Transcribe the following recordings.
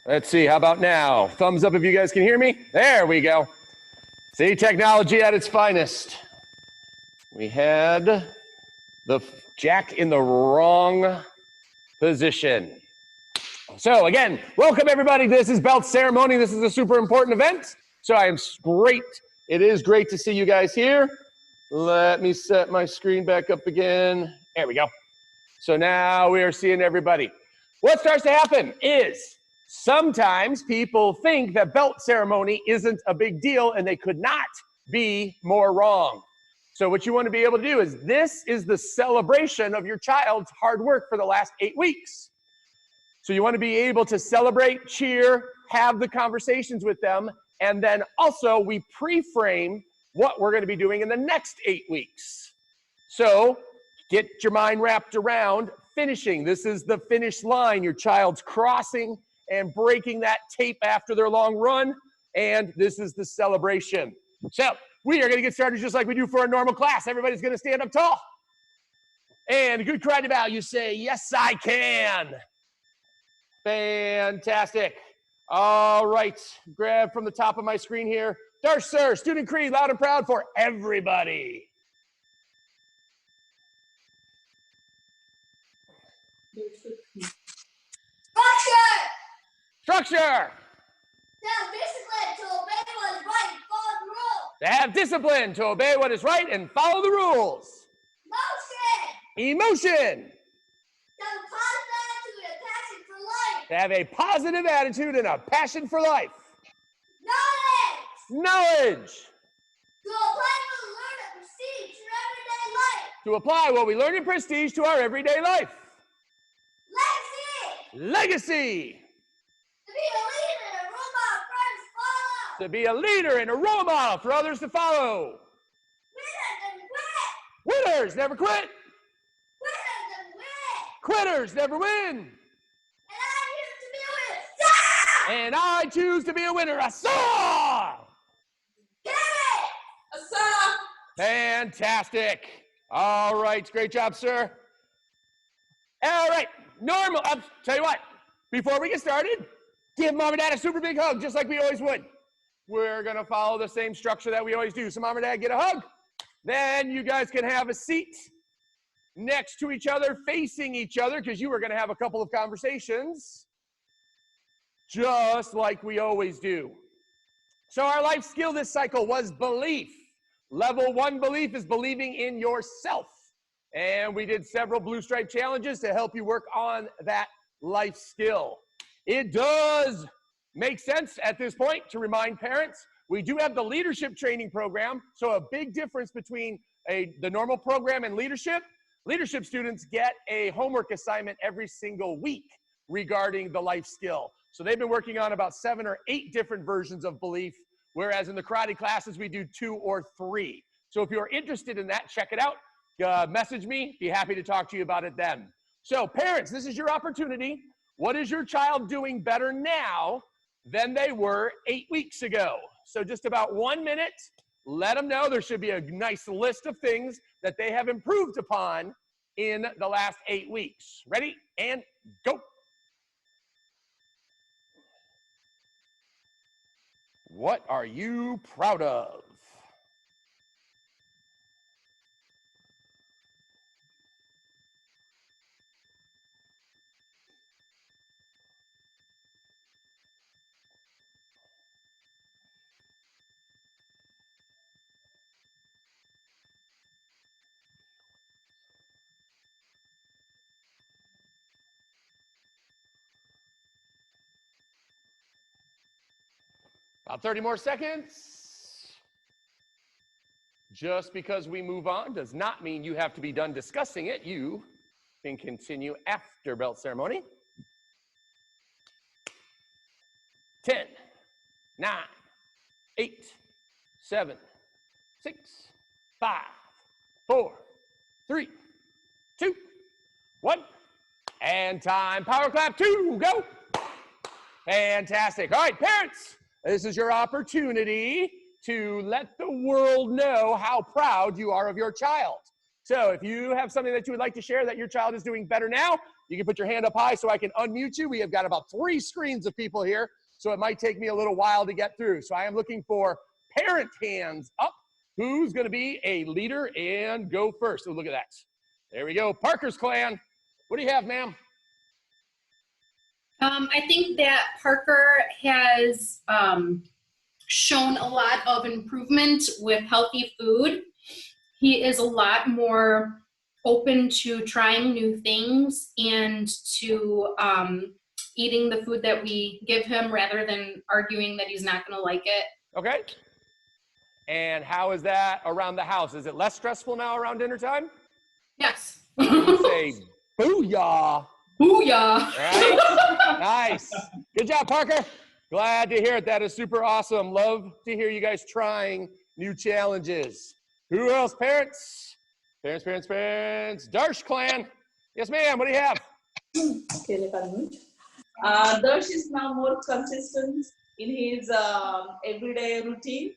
Let's see, how about now? Thumbs up if you guys can hear me. There we go. See, technology at its finest. We had the jack in the wrong position. So again, welcome everybody. This is belt ceremony. This is a super important event. So it is great to see you guys here. Let me set my screen back up again. There we go. So now we are seeing everybody. What starts to happen is sometimes people think that belt ceremony isn't a big deal and they could not be more wrong. So what you want to be able to do is this is the celebration of your child's hard work for the last 8 weeks. So you want to be able to celebrate, cheer, have the conversations with them, and then also we pre-frame what we're going to be doing in the next 8 weeks. So get your mind wrapped around finishing. This is the finish line. Your child's crossing and breaking that tape after their long run, and this is the celebration. So we are going to get started just like we do for a normal class. Everybody's going to stand up tall. And a good cry to bow. You say, yes, I can. Fantastic. All right. Grab from the top of my screen here. Darsh, sir, student creed, loud and proud for everybody. Structure. To have discipline to obey what is right and follow the rules. Emotion. To have a positive attitude and a passion for life. Knowledge. To apply what we learn in prestige to our everyday life. Legacy. To be a leader and a role model for others to follow. Winners never quit. Quitters never win. And I choose to be a winner. Asa! Fantastic. All right, great job, sir. All right, normal. Tell you what, before we get started, give mom and dad a super big hug, just like we always would. We're gonna follow the same structure that we always do. So mom and dad get a hug. Then you guys can have a seat next to each other, facing each other, because you are gonna have a couple of conversations, just like we always do. So our life skill this cycle was belief. Level 1 belief is believing in yourself. And we did several blue stripe challenges to help you work on that life skill. It does make sense at this point to remind parents, we do have the leadership training program. So a big difference between the normal program and leadership. Leadership students get a homework assignment every single week regarding the life skill. So they've been working on about 7 or 8 different versions of belief, whereas in the karate classes, we do 2 or 3. So if you're interested in that, check it out. Message me, be happy to talk to you about it then. So parents, this is your opportunity. What is your child doing better now than they were 8 weeks ago? So just about 1 minute, let them know. There should be a nice list of things that they have improved upon in the last 8 weeks. Ready? And go. What are you proud of? About 30 more seconds. Just because we move on does not mean you have to be done discussing it. You can continue after belt ceremony. 10, 9, 8, 7, 6, 5, 4, 3, 2, 1. And time. Power clap 2. Go. Fantastic. All right, parents, this is your opportunity to let the world know how proud you are of your child. So if you have something that you would like to share that your child is doing better now, you can put your hand up high so I can unmute you. We have got about 3 screens of people here, so it might take me a little while to get through. So I am looking for parent hands up. Who's going to be a leader and go first? Oh, look at that. There we go. Parker's clan. What do you have, ma'am? I think that Parker has shown a lot of improvement with healthy food. He is a lot more open to trying new things and to eating the food that we give him rather than arguing that he's not going to like it. Okay. And how is that around the house? Is it less stressful now around dinner time? Yes. You say, booyah. Booyah. Right? Nice. Good job, Parker. Glad to hear it. That is super awesome. Love to hear you guys trying new challenges. Who else? Parents? Parents. Darsh clan. Yes, ma'am. What do you have? Darsh is now more consistent in his everyday routine.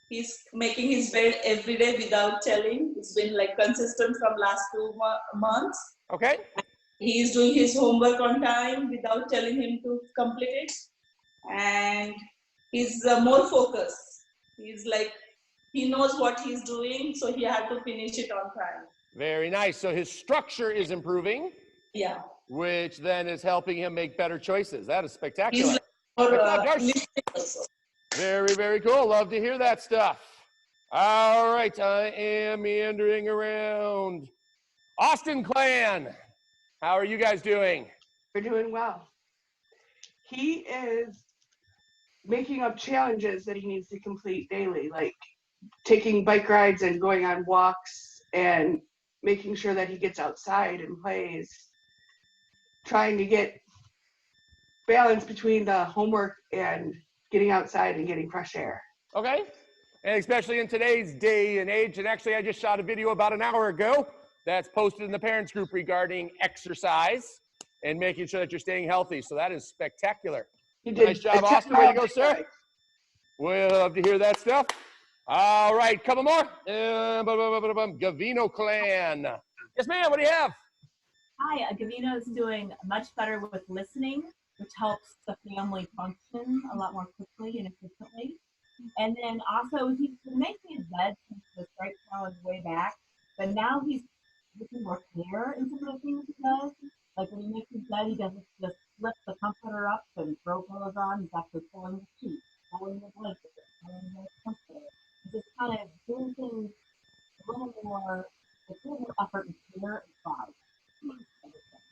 He's making his bed every day without telling. It's been like consistent from last 2 months. Okay. He's doing his homework on time without telling him to complete it. And he's more focused. He's like, he knows what he's doing, so he had to finish it on time. Very nice. So his structure is improving. Yeah. Which then is helping him make better choices. That is spectacular. He's Very, very cool. Love to hear that stuff. All right, I am meandering around. Austin clan, how are you guys doing? We're doing well. He is making up challenges that he needs to complete daily, like taking bike rides and going on walks and making sure that he gets outside and plays, trying to get balance between the homework and getting outside and getting fresh air. Okay. And especially in today's day and age, and actually I just shot a video about an hour ago that's posted in the parents group regarding exercise and making sure that you're staying healthy. So that is spectacular. Nice job, Austin. Way to go, sir. We'll love to hear that stuff. All right, couple more. Gavino clan. Yes, ma'am, what do you have? Hi, Gavino is doing much better with listening, which helps the family function a lot more quickly and efficiently. And then also, he's been making his bed since the strike challenge way back, but now he's looking more clear in some of the things he does. Like when he makes his bed, he doesn't just flip the comforter up and throw pillows on. He's actually pulling the sheet, pulling the blanket, pulling the comforter. He's just kind of doing things a little more, with a little more effort and clear and thought.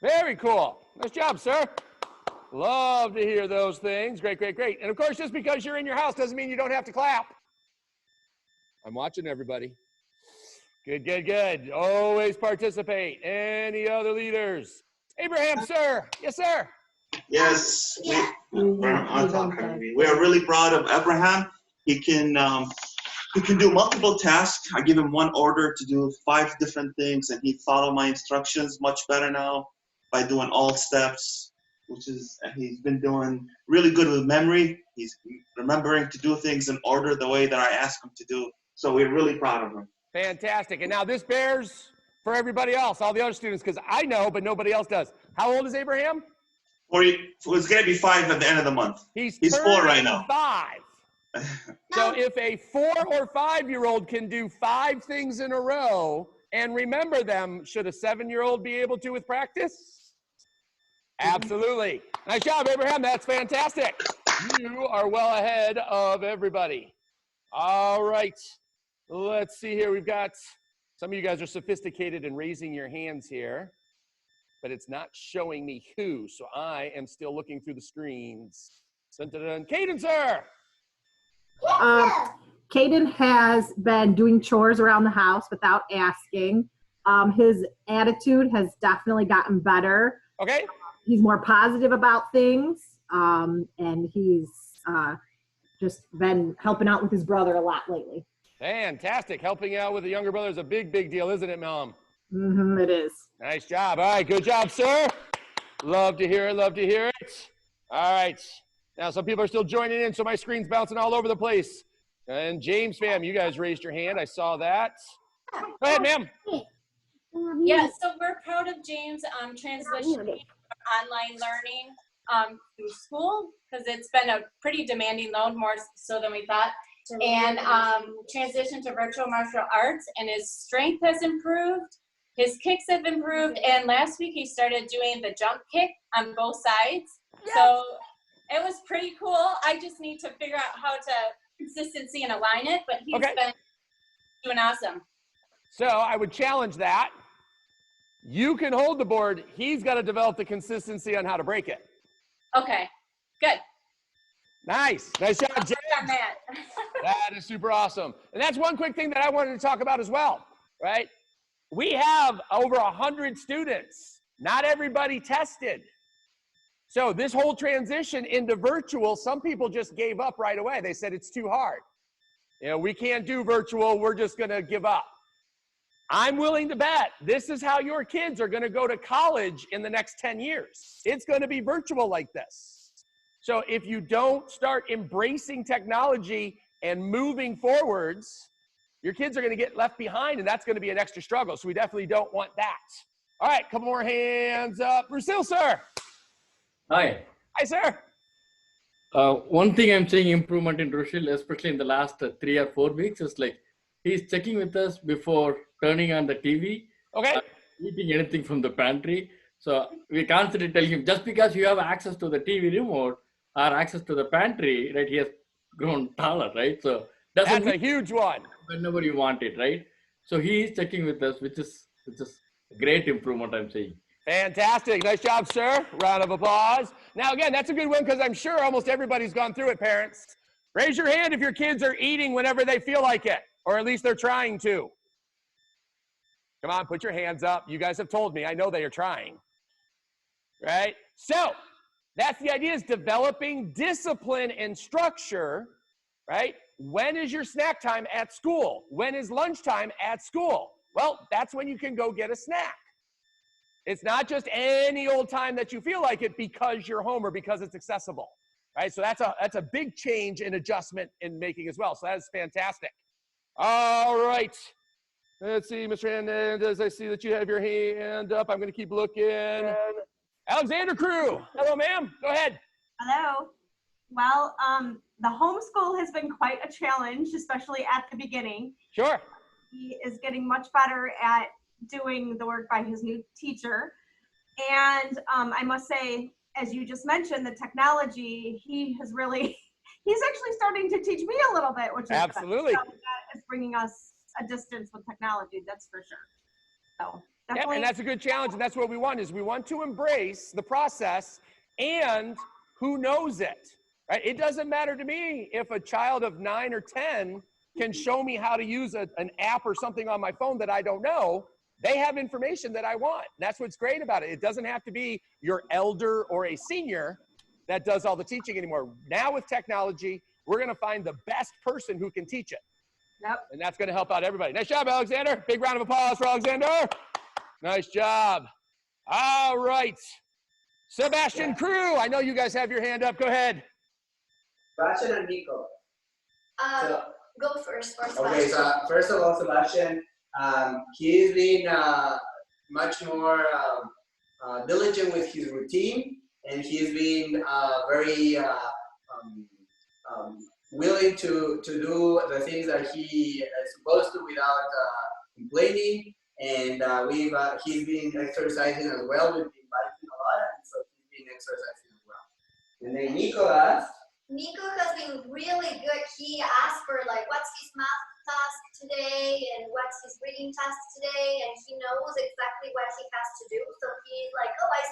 Very cool. Nice job, sir. Love to hear those things. Great. And of course, just because you're in your house doesn't mean you don't have to clap. I'm watching everybody. Good. Always participate. Any other leaders? Abraham, sir. Yes, sir. Yes, we are really proud of Abraham. He can do multiple tasks. I give him one order to do 5 different things, and he follow my instructions much better now by doing all steps, which is, he's been doing really good with memory. He's remembering to do things in order the way that I ask him to do. So we're really proud of him. Fantastic. And now this bears for everybody else, all the other students, because I know, but nobody else does. How old is Abraham? It's going to be 5 at the end of the month. He's 4 right now. 5. So if a 4 or 5-year-old can do 5 things in a row and remember them, should a 7-year-old be able to with practice? Absolutely. Nice job, Abraham. That's fantastic. You are well ahead of everybody. All right. Let's see here. We've got some of you guys are sophisticated in raising your hands here, but it's not showing me who. So I am still looking through the screens. Dun, dun, dun. Caden, sir. Caden has been doing chores around the house without asking. His attitude has definitely gotten better. Okay. He's more positive about things, and he's just been helping out with his brother a lot lately. Fantastic. Helping out with the younger brother is a big deal, isn't it, Mom? Mm-hmm, it is. Nice job. All right, good job, sir. Love to hear it. All right. Now, some people are still joining in, so my screen's bouncing all over the place. And James, fam, you guys raised your hand. I saw that. Go ahead, ma'am. Yeah, so we're proud of James transitioning online learning through school because it's been a pretty demanding load, more so than we thought, and transition to virtual martial arts, and his strength has improved, his kicks have improved, and last week he started doing the jump kick on both sides. Yes. So it was pretty cool. I just need to figure out how to consistency and align it, but he's been doing awesome. So I would challenge that. You can hold the board. He's got to develop the consistency on how to break it. Okay, good. Nice. Nice job, James. On that. That is super awesome. And that's one quick thing that I wanted to talk about as well, right? We have over 100 students. Not everybody tested. So this whole transition into virtual, some people just gave up right away. They said it's too hard. You know, we can't do virtual. We're just going to give up. I'm willing to bet this is how your kids are going to go to college in the next 10 years. It's going to be virtual like this. So if you don't start embracing technology and moving forwards, your kids are going to get left behind, and that's going to be an extra struggle. So we definitely don't want that. All right, couple more hands up. Rusil, sir. Hi. Hi, sir. One thing I'm seeing improvement in Rushil, especially in the last 3 or 4 weeks, is like he's checking with us before turning on the TV. Okay. Eating anything from the pantry. So we constantly tell him, just because you have access to the TV remote or access to the pantry, right? He has grown taller, right? So that's a huge one. Whenever you want it, right? So he is checking with us, which is a great improvement, I'm saying. Fantastic. Nice job, sir. Round of applause. Now, again, that's a good win because I'm sure almost everybody's gone through it, parents. Raise your hand if your kids are eating whenever they feel like it, or at least they're trying to. Come on, put your hands up. You guys have told me. I know they are trying. Right? So, that's the idea, is developing discipline and structure, right? When is your snack time at school? When is lunchtime at school? Well, that's when you can go get a snack. It's not just any old time that you feel like it because you're home or because it's accessible, right? So that's a big change and adjustment in making as well. So that is fantastic. All right. Let's see, Mr. Hernandez, I see that you have your hand up. I'm going to keep looking. Alexander Crew. Hello, ma'am. Go ahead. Hello. Well, the homeschool has been quite a challenge, especially at the beginning. Sure. He is getting much better at doing the work by his new teacher. And I must say, as you just mentioned, the technology, he's actually starting to teach me a little bit, which is absolutely. So that is bringing us a distance with technology, that's for sure. So definitely. Yeah, and that's a good challenge, and that's what we want, is we want to embrace the process and who knows it, right? It doesn't matter to me if a child of 9 or 10 can show me how to use an app or something on my phone that I don't know. They have information that I want. That's what's great about it. It doesn't have to be your elder or a senior that does all the teaching anymore. Now with technology, we're going to find the best person who can teach it. Yep. And that's going to help out everybody. Nice job, Alexander. Big round of applause for Alexander. Nice job. All right. Sebastian Crew, I know you guys have your hand up. Go ahead. Sebastian and Nico. Go first. Okay, so first of all, Sebastian, he's been much more diligent with his routine, and he's been very willing to do the things that he is supposed to without complaining. And he's been exercising as well. We've been biking a lot, and so he's been exercising as well. And then Nico has been really good. He asked for what's his math task today and what's his reading task today, and he knows exactly what he has to do. So he's like, oh, I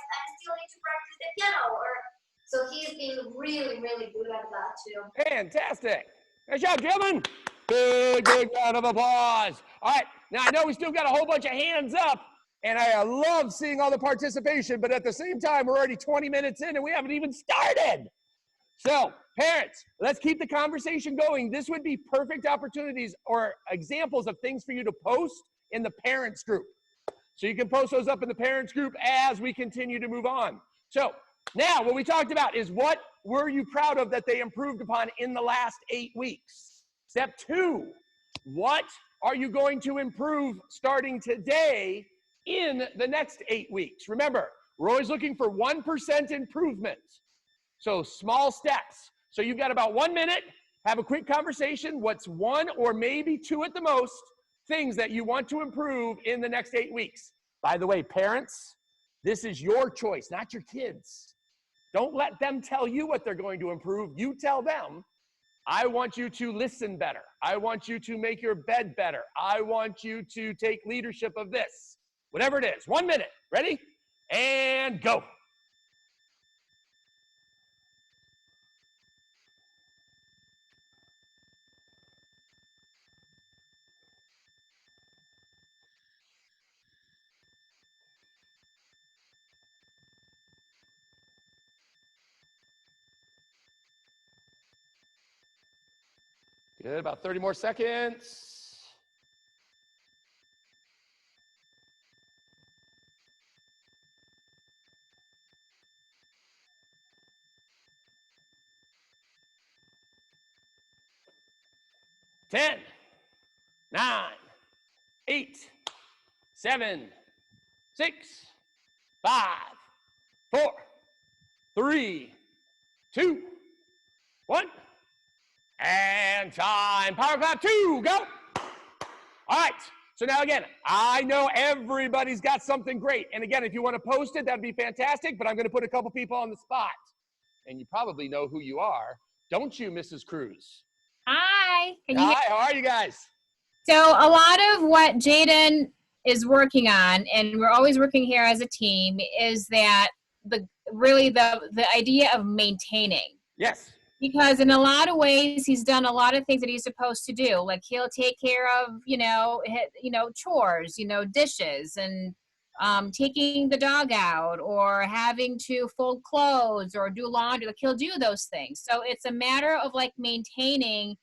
still need to practice the piano. So he's been really, really good at that too. Fantastic. Nice job, gentlemen. Big round of applause. All right, now I know we still got a whole bunch of hands up, and I love seeing all the participation, but at the same time, we're already 20 minutes in and we haven't even started. So, parents, let's keep the conversation going. This would be perfect opportunities or examples of things for you to post in the parents group. So you can post those up in the parents group as we continue to move on. So now what we talked about is what were you proud of that they improved upon in the last 8 weeks? Step 2, what are you going to improve starting today in the next 8 weeks. Remember, we're always looking for 1% improvement. So small steps. So you've got about 1 minute, have a quick conversation. What's 1 or maybe 2 at the most things that you want to improve in the next 8 weeks? By the way, parents, this is your choice, not your kids. Don't let them tell you what they're going to improve. You tell them, I want you to listen better. I want you to make your bed better. I want you to take leadership of this. Whatever it is. 1 minute. Ready? And go. Good, about 30 more seconds. Ten, 9, 8, 7, 6, 5, 4, 3, 2, 1. And time. Power clap 2, go. All right. So now again, I know everybody's got something great. And again, if you want to post it, that'd be fantastic. But I'm going to put a couple people on the spot. And you probably know who you are. Don't you, Mrs. Cruz? Hi. Hi, how are you guys? So a lot of what Jaden is working on, and we're always working here as a team, is that the idea of maintaining. Yes. Because in a lot of ways, he's done a lot of things that he's supposed to do. Like he'll take care of, chores, dishes, and taking the dog out, or having to fold clothes or do laundry. Like he'll do those things. So it's a matter of like maintaining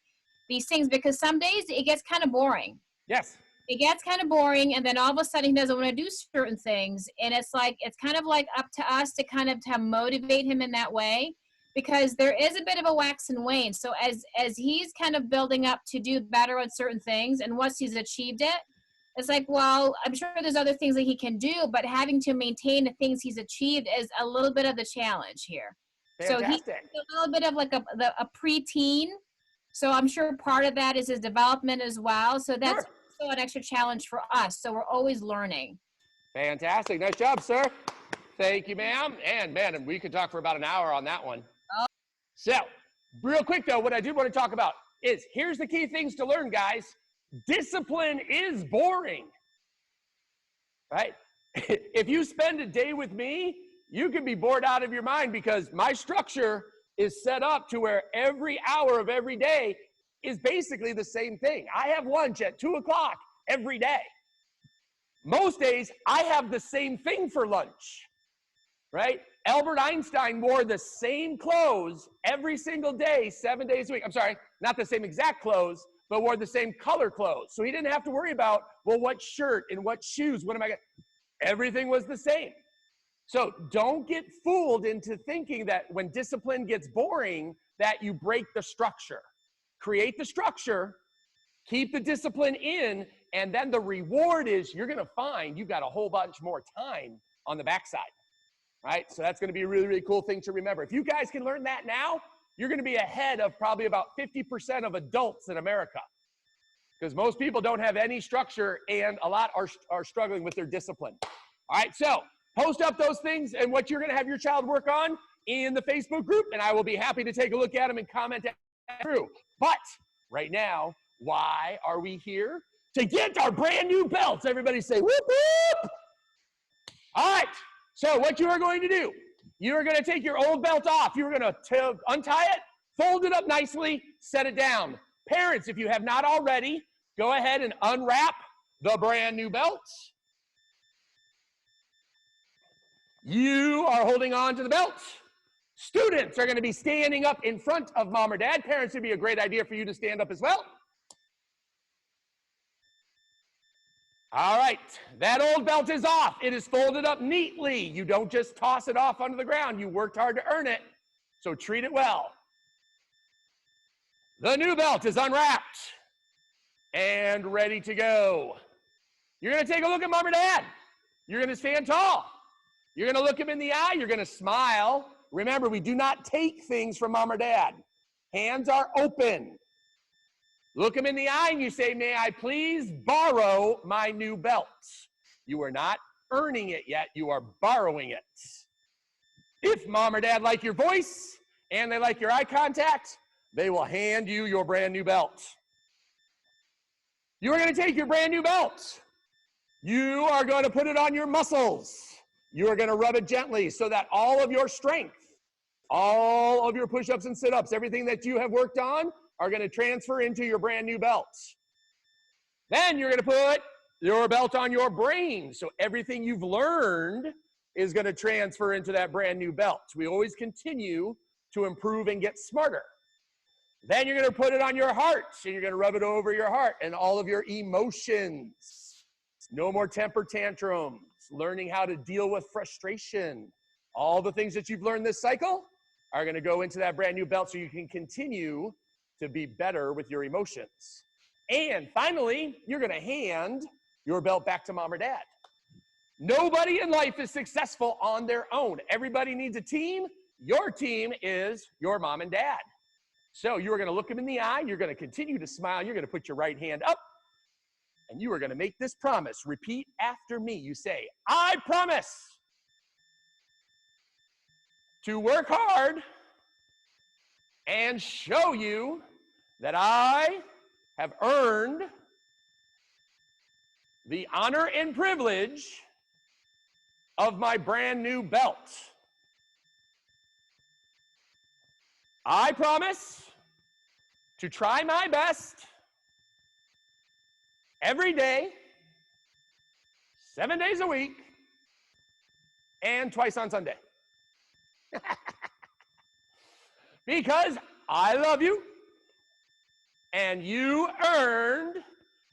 these things, because some days it gets kind of boring. Yes. It gets kind of boring, and then all of a sudden he doesn't want to do certain things, and it's kind of like up to us to kind of to motivate him in that way, because there is a bit of a wax and wane. So as he's kind of building up to do better on certain things, and once he's achieved it, it's like, well, I'm sure there's other things that he can do, but having to maintain the things he's achieved is a little bit of the challenge here. Fantastic. So he's a little bit of like a preteen. So I'm sure part of that is his development as well. So that's also an extra challenge for us. So we're always learning. Fantastic. Nice job, sir. Thank you, ma'am. And man, we could talk for about an hour on that one. Oh. So real quick though, what I do want to talk about is, here's the key things to learn, guys. Discipline is boring, right? If you spend a day with me, you could be bored out of your mind, because my structure is set up to where every hour of every day is basically the same thing. I have lunch at 2 o'clock every day. Most days, I have the same thing for lunch, right? Albert Einstein wore the same clothes every single day, 7 days a week. I'm sorry, not the same exact clothes, but wore the same color clothes. So he didn't have to worry about, well, what shirt and what shoes, what am I going to, everything was the same. So don't get fooled into thinking that when discipline gets boring, that you break the structure. Create the structure, keep the discipline in, and then the reward is you're going to find you've got a whole bunch more time on the backside, right? So that's going to be a really, really cool thing to remember. If you guys can learn that now, you're going to be ahead of probably about 50% of adults in America, because most people don't have any structure, and a lot are struggling with their discipline. All right, so post up those things and what you're going to have your child work on in the Facebook group, and I will be happy to take a look at them and comment through. But right now, why are we here? To get our brand new belts. Everybody say, whoop, whoop. All right, so what you are going to do, you are going to take your old belt off. You're going to untie it, fold it up nicely, set it down. Parents, if you have not already, go ahead and unwrap the brand new belts. You are holding on to the belt. Students are going to be standing up in front of mom or dad. Parents, would be a great idea for you to stand up as well. All right, that old belt is off. It is folded up neatly. You don't just toss it off onto the ground. You worked hard to earn it, so treat it well. The new belt is unwrapped and ready to go. You're going to take a look at mom or dad. You're going to stand tall. You're going to look him in the eye. You're going to smile. Remember, we do not take things from mom or dad. Hands are open. Look him in the eye and you say, may I please borrow my new belt? You are not earning it yet. You are borrowing it. If mom or dad like your voice and they like your eye contact, they will hand you your brand new belt. You are going to take your brand new belt. You are going to put it on your muscles. You are going to rub it gently so that all of your strength, all of your push-ups and sit-ups, everything that you have worked on are going to transfer into your brand new belt. Then you're going to put your belt on your brain. So everything you've learned is going to transfer into that brand new belt. We always continue to improve and get smarter. Then you're going to put it on your heart, and you're going to rub it over your heart and all of your emotions. No more temper tantrums, learning how to deal with frustration. All the things that you've learned this cycle are going to go into that brand new belt so you can continue to be better with your emotions. And finally, you're going to hand your belt back to mom or dad. Nobody in life is successful on their own. Everybody needs a team. Your team is your mom and dad. So you are going to look them in the eye. You're going to continue to smile. You're going to put your right hand up. And you are going to make this promise. Repeat after me. You say, I promise to work hard and show you that I have earned the honor and privilege of my brand new belt. I promise to try my best every day, 7 days a week, and twice on Sunday. Because I love you, and you earned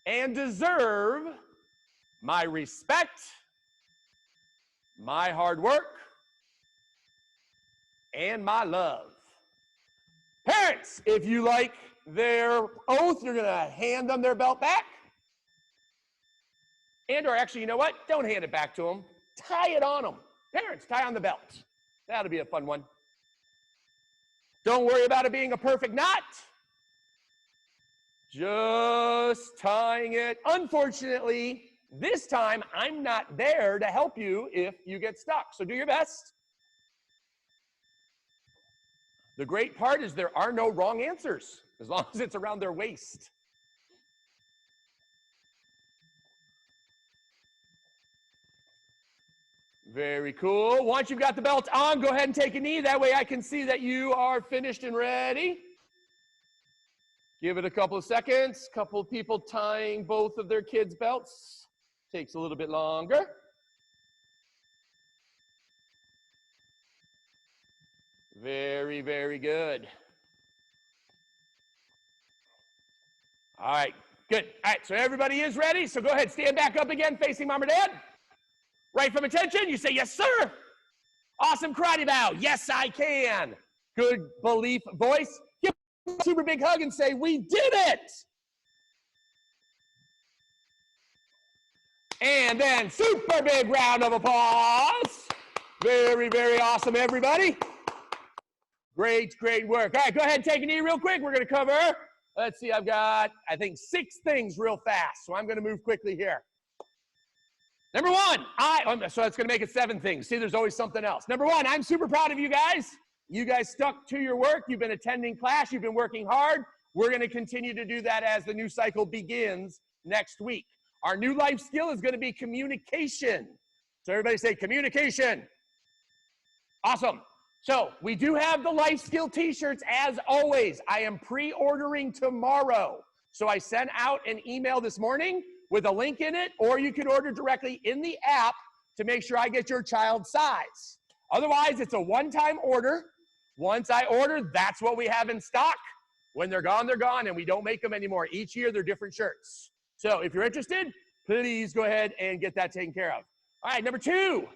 and deserve my respect, my hard work, and my love. Parents, if you like their oath, you're going to hand them their belt back. And or actually, you know what? Don't hand it back to them. Tie it on them. Parents, tie on the belt. That'll be a fun one. Don't worry about it being a perfect knot. Just tying it. Unfortunately, this time I'm not there to help you if you get stuck. So do your best. The great part is there are no wrong answers as long as it's around their waist. Very cool. Once you've got the belt on, go ahead and take a knee. That way I can see that you are finished and ready. Give it a couple of seconds. Couple of people tying both of their kids' belts. Takes a little bit longer. Very, very good. All right, good. All right, so everybody is ready. So go ahead, stand back up again, facing mom or dad. Right from attention, you say, yes, sir. Awesome karate bow. Yes, I can. Good belief voice. Give a super big hug and say, we did it. And then super big round of applause. Very, very awesome, everybody. Great, great work. All right, go ahead and take a knee real quick. We're going to cover, let's see, I've got, I think, 6 things real fast. So I'm going to move quickly here. Number 1, so that's going to make it 7 things. See, there's always something else. Number 1, I'm super proud of you guys. You guys stuck to your work. You've been attending class. You've been working hard. We're going to continue to do that as the new cycle begins next week. Our new life skill is going to be communication. So everybody say communication. Awesome. So we do have the life skill t-shirts as always. I am pre-ordering tomorrow. So I sent out an email this morning with a link in it, or you can order directly in the app to make sure I get your child's size. Otherwise, it's a one-time order. Once I order, that's what we have in stock. When they're gone, and we don't make them anymore. Each year, they're different shirts. So if you're interested, please go ahead and get that taken care of. All right, number 2,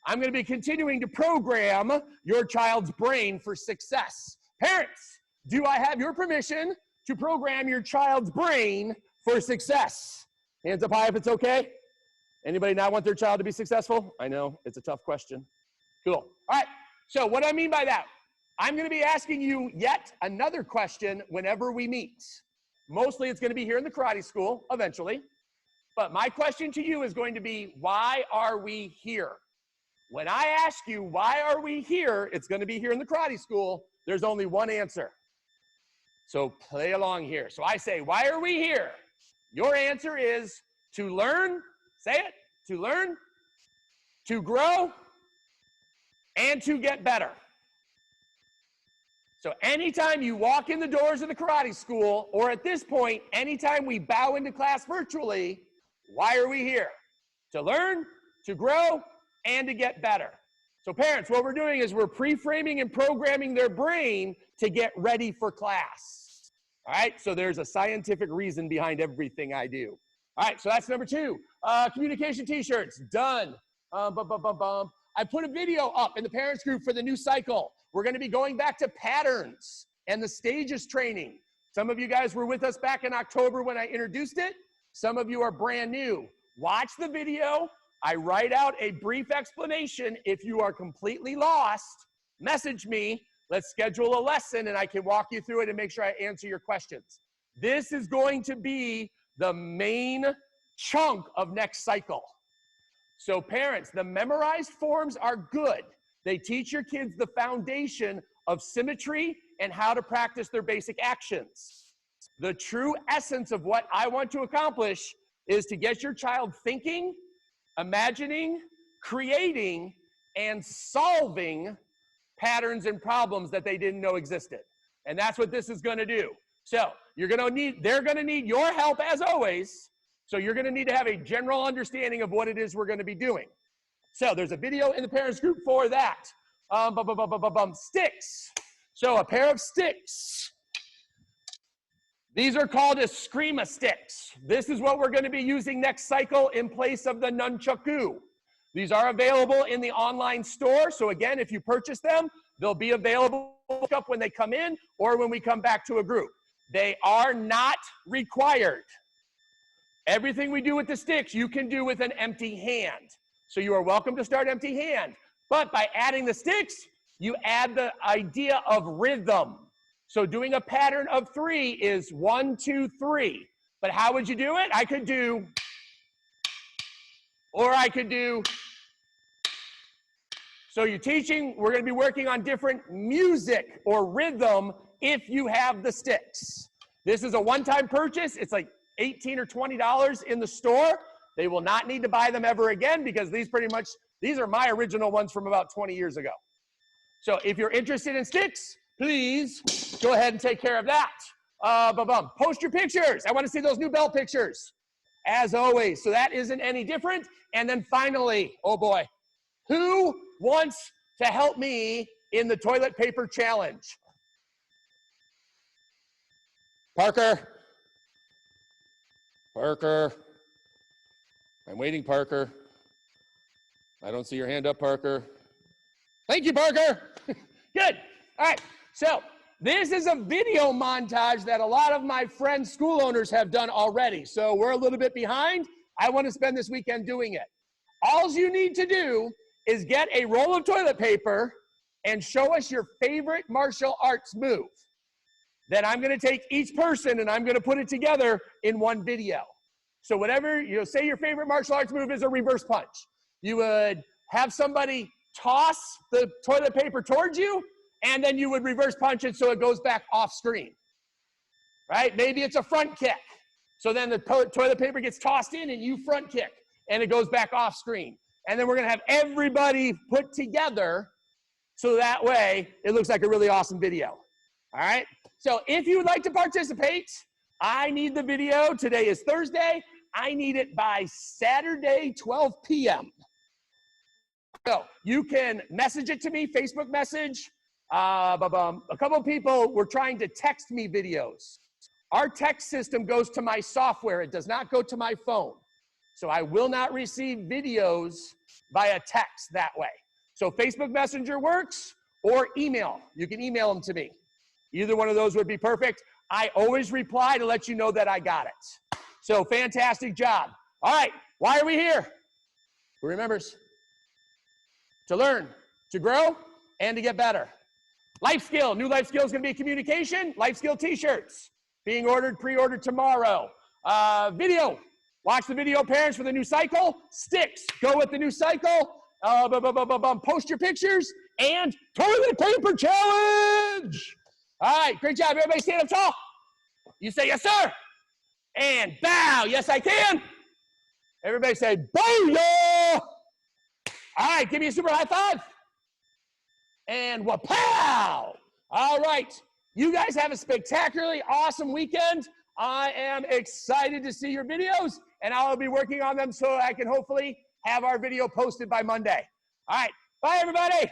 I'm going to be continuing to program your child's brain for success. Parents, do I have your permission to program your child's brain for success? Hands up high if it's okay. Anybody not want their child to be successful? I know, it's a tough question. Cool. All right, so what do I mean by that? I'm gonna be asking you yet another question whenever we meet. Mostly it's gonna be here in the karate school, eventually. But my question to you is going to be, why are we here? When I ask you, why are we here? It's gonna be here in the karate school. There's only one answer. So play along here. So I say, why are we here? Your answer is to learn, say it, to learn, to grow, and to get better. So anytime you walk in the doors of the karate school, or at this point, anytime we bow into class virtually, why are we here? To learn, to grow, and to get better. So parents, what we're doing is we're pre-framing and programming their brain to get ready for class. All right, so there's a scientific reason behind everything I do. All right, so that's number 2. Communication t-shirts, done. I put a video up in the parents group for the new cycle. We're gonna be going back to patterns and the stages training. Some of you guys were with us back in October when I introduced it. Some of you are brand new. Watch the video. I write out a brief explanation. If you are completely lost, message me. Let's schedule a lesson and I can walk you through it and make sure I answer your questions. This is going to be the main chunk of next cycle. So parents, the memorized forms are good. They teach your kids the foundation of symmetry and how to practice their basic actions. The true essence of what I want to accomplish is to get your child thinking, imagining, creating, and solving patterns and problems that they didn't know existed. And that's what this is gonna do. So they're gonna need your help as always. So you're gonna need to have a general understanding of what it is we're gonna be doing. So there's a video in the parents group for that. Sticks. So a pair of sticks. These are called Eskrima sticks. This is what we're gonna be using next cycle in place of the nunchaku. These are available in the online store. So again, if you purchase them, they'll be available up when they come in or when we come back to a group. They are not required. Everything we do with the sticks, you can do with an empty hand. So you are welcome to start empty hand. But by adding the sticks, you add the idea of rhythm. So doing a pattern of 3 is 1, 2, 3. But how would you do it? I could do, or I could do. So you're teaching, we're gonna be working on different music or rhythm if you have the sticks. This is a one-time purchase. It's like $18 or $20 in the store. They will not need to buy them ever again because these are my original ones from about 20 years ago. So if you're interested in sticks, please go ahead and take care of that. Post your pictures. I want to see those new belt pictures, as always. So that isn't any different. And then finally, oh boy, who wants to help me in the toilet paper challenge? Parker. Parker. I'm waiting, Parker. I don't see your hand up, Parker. Thank you, Parker. Good. All right. So this is a video montage that a lot of my friends, school owners, have done already. So we're a little bit behind. I want to spend this weekend doing it. All you need to do is get a roll of toilet paper and show us your favorite martial arts move. Then I'm going to take each person and I'm going to put it together in one video. So whatever, say your favorite martial arts move is a reverse punch. You would have somebody toss the toilet paper towards you, and then you would reverse punch it so it goes back off screen, right? Maybe it's a front kick. So then the toilet paper gets tossed in and you front kick, and it goes back off screen. And then we're gonna have everybody put together so that way it looks like a really awesome video, all right? So if you would like to participate, I need the video. Today is Thursday. I need it by Saturday, 12 p.m. So you can message it to me, Facebook message. A couple of people were trying to text me videos. Our text system goes to my software. It does not go to my phone. So I will not receive videos via text that way. So Facebook Messenger works, or email. You can email them to me. Either one of those would be perfect. I always reply to let you know that I got it. So fantastic job. All right, why are we here? Who remembers? To learn, to grow, and to get better. Life skill, new life skill is going to be communication. Life skill t-shirts being ordered, pre-ordered tomorrow. Video, watch the video, parents, for the new cycle. Sticks, go with the new cycle. Post your pictures, and toilet paper challenge. All right, great job. Everybody stand up tall. You say yes, sir. And bow. Yes, I can. Everybody say booyah. All right, give me a super high five. And wapow. All right, you guys have a spectacularly awesome weekend. I am excited to see your videos, and I'll be working on them so I can hopefully have our video posted by Monday. All right, bye everybody.